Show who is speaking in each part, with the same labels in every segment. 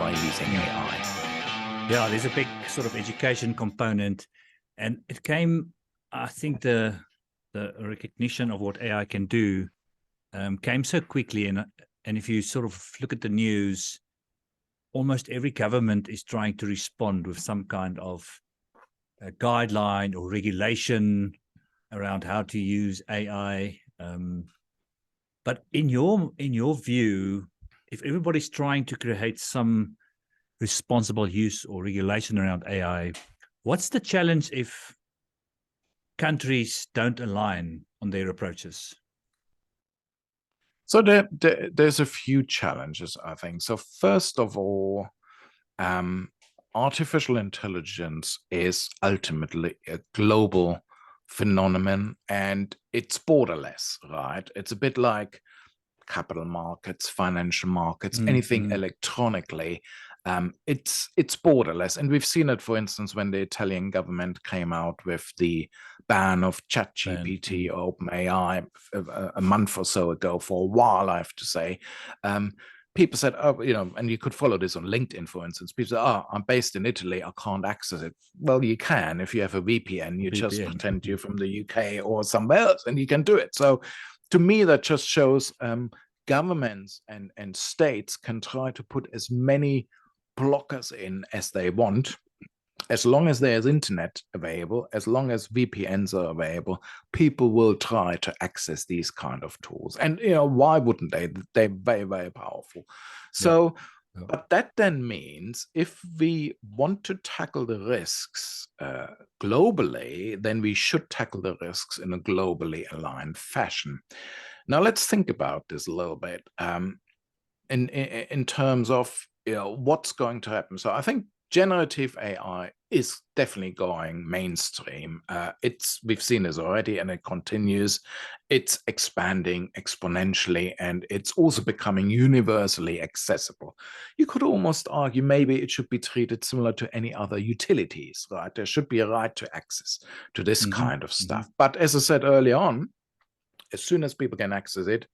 Speaker 1: by using AI.
Speaker 2: Yeah, there's a big sort of education component, and it came, I think the recognition of what AI can do came so quickly, and if you sort of look at the news, almost every government is trying to respond with some kind of a guideline or regulation around how to use AI. But in your view, if everybody's trying to create some responsible use or regulation around AI, what's the challenge if countries don't align on their approaches?
Speaker 1: So there's a few challenges, I think. So first of all, artificial intelligence is ultimately a global phenomenon, and it's borderless, right? It's a bit like capital markets, financial markets, anything electronically. It's borderless, and we've seen it, for instance, when the Italian government came out with the ban of ChatGPT or OpenAI a month or so ago. For a while, I have to say, people said, "Oh, and you could follow this on LinkedIn, for instance." People said, "Oh, I'm based in Italy, I can't access it." Well, you can if you have a VPN. You just pretend you're from the UK or somewhere else, and you can do it. So, to me, that just shows governments and states can try to put as many blockers in as they want. As long as there's internet available, as long as VPNs are available, people will try to access these kind of tools. And, why wouldn't they? They're very, very powerful. So, but that then means if we want to tackle the risks globally, then we should tackle the risks in a globally aligned fashion. Now, let's think about this a little bit in terms of what's going to happen. So I think generative AI is definitely going mainstream. We've seen this already, and it continues. It's expanding exponentially, and it's also becoming universally accessible. You could almost argue maybe it should be treated similar to any other utilities, right? There should be a right to access to this kind of stuff. But as I said early on, as soon as people can access it,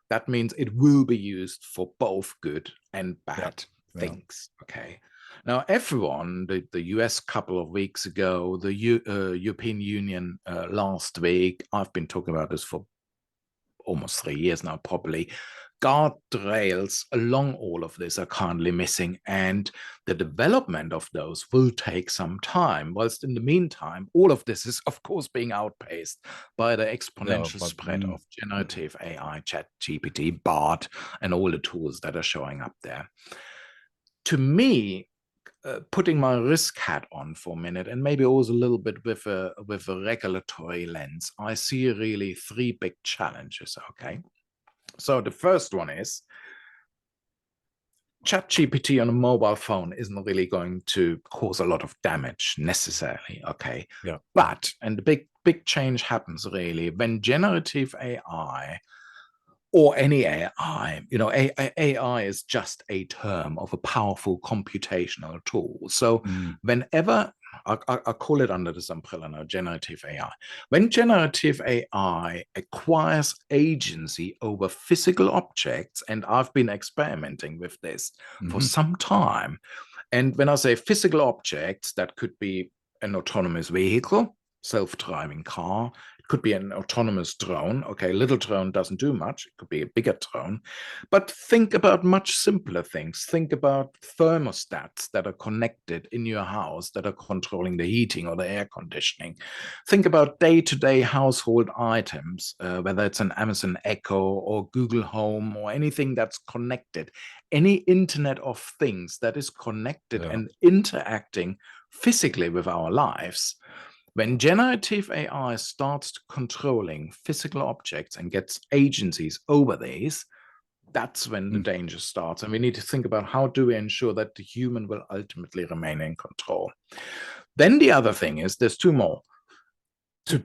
Speaker 1: that means it will be used for both good and bad things. Okay. Now, everyone, the US couple of weeks ago, the European Union last week, I've been talking about this for almost 3 years now, probably. Guardrails along all of this are currently missing, and the development of those will take some time. Whilst in the meantime, all of this is, of course, being outpaced by the exponential spread of generative AI, ChatGPT, Bard, and all the tools that are showing up there. To me, putting my risk hat on for a minute, and maybe also a little bit with a regulatory lens, I see really 3 big challenges. Okay. So the first one is ChatGPT on a mobile phone isn't really going to cause a lot of damage necessarily. Okay.
Speaker 2: Yeah.
Speaker 1: But, and the big change happens really when generative AI or any AI, AI is just a term of a powerful computational tool. So whenever, I call it under this umbrella now, generative AI. When generative AI acquires agency over physical objects, and I've been experimenting with this for some time, and when I say physical objects, that could be an autonomous vehicle, self-driving car. It could be an autonomous drone. Okay, little drone doesn't do much. It could be a bigger drone. But think about much simpler things. Think about thermostats that are connected in your house that are controlling the heating or the air conditioning. Think about day-to-day household items, whether it's an Amazon Echo or Google Home or anything that's connected. Any Internet of Things that is connected and interacting physically with our lives. When generative AI starts controlling physical objects and gets agencies over these, that's when the danger starts. And we need to think about how do we ensure that the human will ultimately remain in control. Then the other thing is, there's 2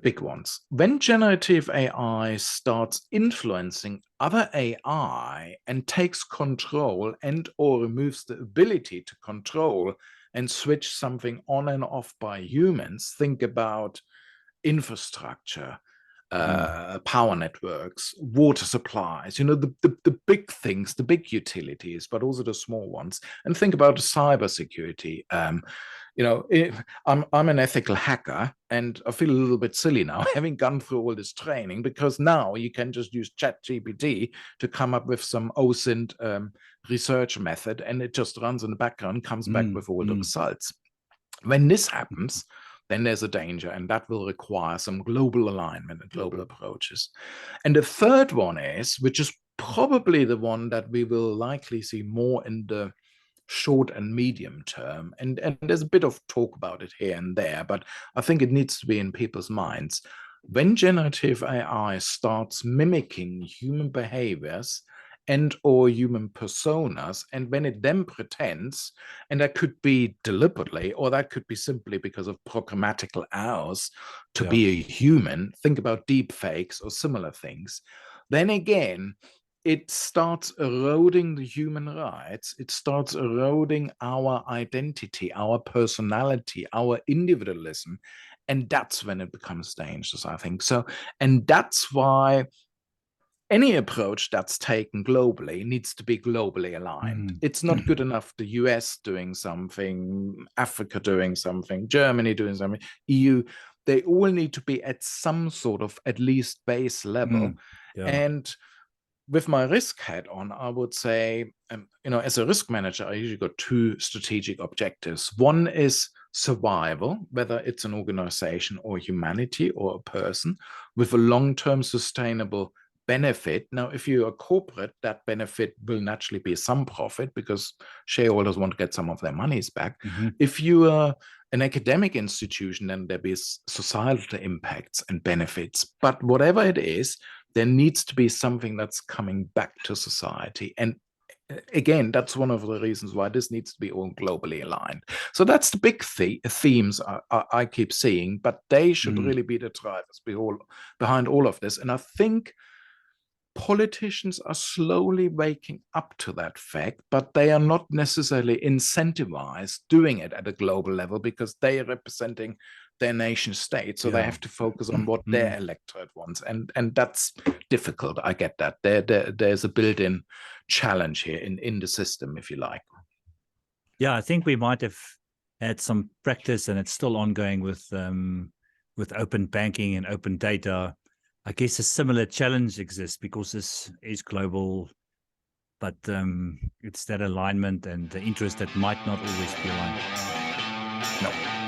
Speaker 1: big ones. When generative AI starts influencing other AI and takes control and or removes the ability to control and switch something on and off by humans, think about infrastructure, power networks, water supplies, the big things, the big utilities, but also the small ones. And think about cybersecurity. I'm an ethical hacker, and I feel a little bit silly now having gone through all this training, because now you can just use ChatGPT to come up with some OSINT research method, and it just runs in the background, comes back with all the results. When this happens, then there's a danger, and that will require some global alignment and global approaches. And the third one is, which is probably the one that we will likely see more in the short and medium term, and there's a bit of talk about it here and there, but I think it needs to be in people's minds. When generative AI starts mimicking human behaviors and or human personas, and when it then pretends, and that could be deliberately, or that could be simply because of programmatical errors, to be a human, think about deep fakes or similar things, then again, it starts eroding the human rights. It starts eroding our identity, our personality, our individualism. And that's when it becomes dangerous, I think. So, and that's why any approach that's taken globally needs to be globally aligned. It's not good enough the US doing something, Africa doing something, Germany doing something, EU. They all need to be at some sort of at least base level. And with my risk hat on, I would say, as a risk manager, I usually got two strategic objectives. One is survival, whether it's an organization or humanity or a person, with a long-term sustainable benefit. Now, if you're a corporate, that benefit will naturally be some profit because shareholders want to get some of their monies back. If you are an academic institution, then there be societal impacts and benefits. But whatever it is, there needs to be something that's coming back to society. And again, that's one of the reasons why this needs to be all globally aligned. So that's the big themes I keep seeing, but they should really be the drivers behind all of this. And I think politicians are slowly waking up to that fact, but they are not necessarily incentivized doing it at a global level because they are representing their nation state, so they have to focus on what their electorate wants, and that's difficult. I get that. There's a built-in challenge here in the system, if you like.
Speaker 2: I think we might have had some practice, and it's still ongoing with open banking and open data. I guess a similar challenge exists because this is global, but it's that alignment and the interest that might not always be aligned.
Speaker 1: No.